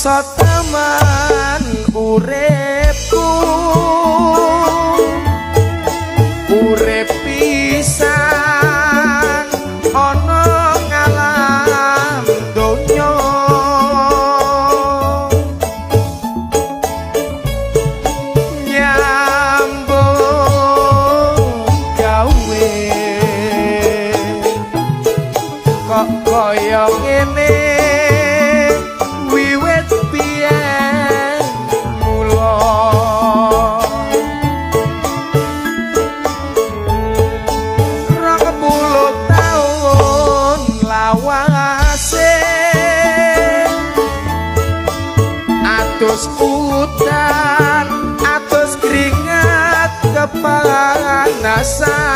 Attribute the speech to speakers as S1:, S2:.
S1: mangsa taman uripku urip pisan ana ngalam donya nyambung gawe kok kaya ngene wiwit biyen mula rong puluh taun lawase atus udan atus keringat kepanasan